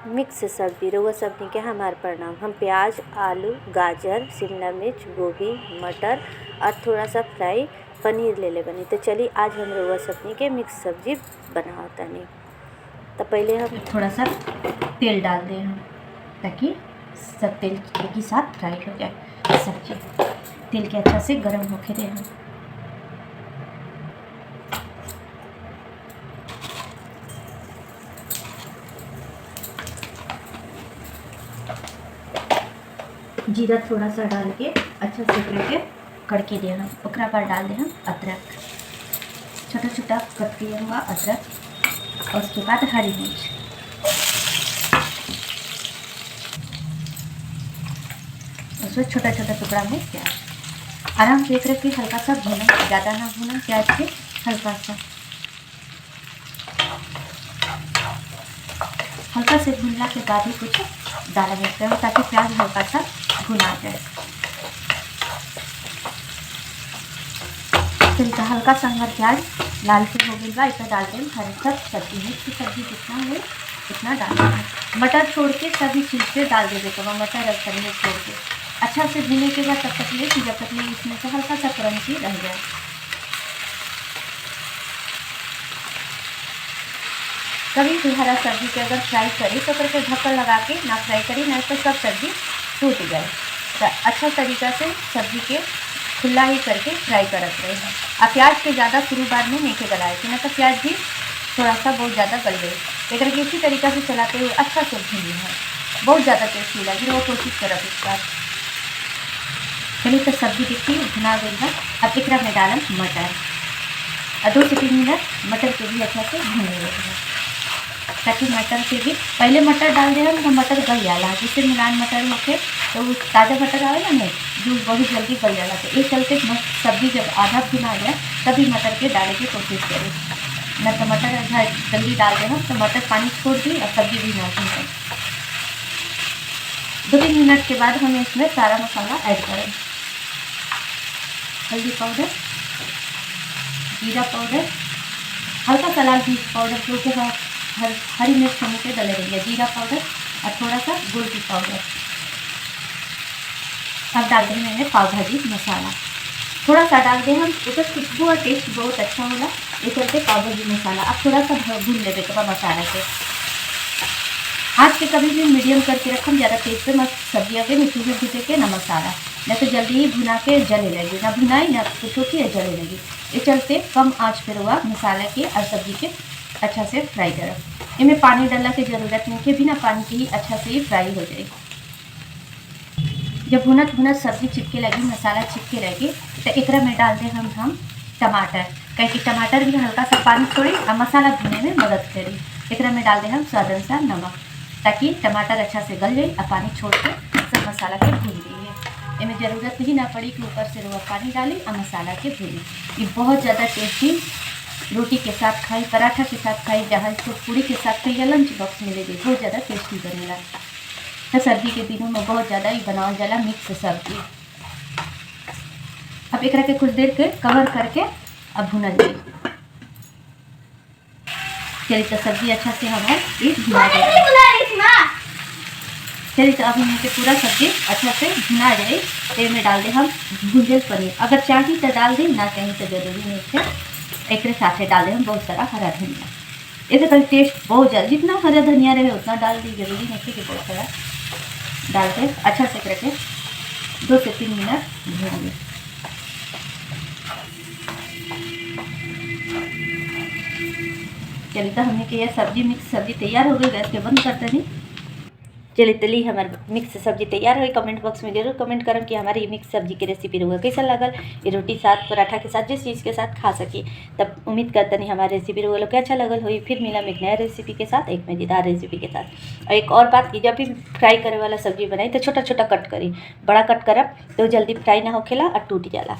Mix सब्जी रउआ सबनी के हमार प्रणाम। हम प्याज, आलू, गाजर, शिमला मिर्च, गोभी, मटर और थोड़ा सा फ्राई पनीर ले ले बनी। तो चलिए आज हम रउआ सबनी के मिक्स सब्जी बनावतानी। तो पहले हम थोड़ा सा तेल डाल दें हम, ताकि सब तेल के साथ फ्राई हो जाए सब्जी। तेल के अच्छा से गर्म होके दें हम। जीरा थोड़ा सा डाल के अच्छा से करके कड़के दे हम। ओकरा पर डाल दे हम अदरक, छोटा छोटा कट किया हुआ अदरक, और उसके बाद हरी मिर्च। उसमें छोटा छोटा टुकड़ा में प्याज। आराम से रख के हल्का सा भूना, ज़्यादा ना भूना प्याज के, हल्का से भूनने के बाद ही कुछ डाला जाता है, ताकि प्याज हल्का सा भुना जाए। तो हल्का सा हमारा प्याज लाल से हो गई बा, इतना डाल दें हरी सब्जी। मिक्स की सब्जी जितना हो उतना डालना है। मटर छोड़ के सभी चीज़ से डाल देवे तो मटर और पनीर छोड़ के अच्छा से भूनने के बाद तब तक ले कि जब तक ले इसमें से हल्का सा क्रंची रह जाए। कभी भी हरा सब्जी के अगर फ्राई करी तो करके ढक्कन लगा के ना फ्राई करी, ना तो सब सब्जी टूट जाए। तो अच्छा तरीक़ा से सब्जी के खुला ही करके फ्राई करते रहे हैं। और प्याज के ज़्यादा शुरू बाद में नहीं गलाए कि ना तो प्याज भी थोड़ा सा बहुत ज़्यादा गल गई। लेकिन इसी तरीक़ा से चलाते हुए अच्छा से भूनी है, बहुत ज़्यादा टेस्टी लगी। वो कोशिश करब इस बार। चलिए तो सब्जी देखिए भुना गई है। अब एक में डालम मटर और 2 से 3 मिनट मटर के भी अच्छा से भून लेंगे, ताकि मटर के भी पहले मटर डाल दे हम तो मटर गल जाला। जिससे मिलान मटर होके तो ताज़ा मटर आवे ना नहीं जो बहुत जल्दी गल जाला। तो इस चलते सब्जी जब आधा भुना जाए तभी मटर के डालने की कोशिश करें, न तो मटर आधा जल्दी डाल दे हम तो मटर पानी छोड़ दी और सब्जी भी ना भूने। 2-3 मिनट के बाद हम इसमें सारा मसाला ऐड करें। हल्दी पाउडर, जीरा पाउडर, हल्का सा लाल मिर्च पाउडर, जो कि हरी मिर्च होने के डले रही है, जीरा पाउडर और थोड़ा सा गुड़ पाउडर। अब डाल देंगे मैंने पाव भाजी मसाला, थोड़ा सा डाल दें हम। उसका खुशबू और टेस्ट बहुत अच्छा होला, ये चलते पाव भाजी मसाला। अब थोड़ा सा भून लेते तो मसाला के हाथ के कभी भी मीडियम करके रखम, ज़्यादा तेज पे मत सब्जी अगे नीचे से भूजे के ना मसाला, नहीं तो जल्दी ही भुना के जले लगी, ना भुनाई ना कुछ होती है जले लगी। ये चलते कम आँच पर हुआ मसाला के और सब्जी के अच्छा से फ्राई करब। इनमें पानी डालने की ज़रूरत नहीं है, बिना पानी के ही अच्छा से ही फ्राई हो जाए। जब भुनत भुनत सब्जी चिपके लगी, मसाला चिपके लगी, तो एक में डाल दें हम टमाटर, क्योंकि टमाटर भी हल्का सा पानी छोड़ी और मसाला भुनने में मदद करी। एक में डाल दें हम स्वाद अनुसार नमक, ताकि टमाटर अच्छा से गल जाए और पानी छोड़ के सब मसाला के भून दी। इनमें ज़रूरत ही ना पड़ी कि ऊपर से रुआ पानी डाली और मसाला के भूनी। ये बहुत ज़्यादा टेस्टी रोटी के साथ खाई, पराठा के साथ खाई, जहाँ इसको पूरी के साथ खाई या लंच बॉक्स में ले गई, बहुत ज़्यादा टेस्टी बनेगा। तो सर्दी के दिनों में बहुत ज़्यादा ही बनावल जाला मिक्स सब्जी। अब एक के कुछ देर के कवर करके अब भुनल जाए। चलिए तो सब्जी अच्छा से हमारे ये भुना जाए। चलिए तो अब इनके पूरा सब्जी अच्छा से भुना जाए। तेल में डाल दें हम भुंजल पनीर, अगर चाहिए तो डाल दें, ना चाहिए तो जरूरी नहीं है। एक साथ डाल दें हम बहुत सारा हरा धनिया, इससे कल टेस्ट बहुत ज़्यादा, जितना हरा धनिया रहे उतना डाल दी, जरूरी नहीं है कि बहुत सारा डाल के अच्छा से करके 2 से 3 मिनट भून लें। चलिए तो हमने कि यह सब्जी मिक्स सब्जी तैयार हो गई। गैस के बंद करते नहीं। चलिए तली हमारे मिक्स सब्जी तैयार हुई। कमेंट बॉक्स में जरूर कमेंट करम कि हमारी मिक्स सब्जी की रेसिपी रहुआ कैसा लगल। ये रोटी साथ पराठा के साथ जिस चीज़ के साथ खा सकी। तब उम्मीद करते नहीं हमारी रेसिपी रहुआ लोग अच्छा लगल हुई। फिर मिला एक नया रेसिपी के साथ, एक मज़ेदार रेसिपी के साथ। और एक और बात की, जब भी फ्राई करे वाला सब्जी बनाई तो छोटा छोटा कट करी, बड़ा कट करब तो जल्दी फ्राई ना होखेला और टूट जाला।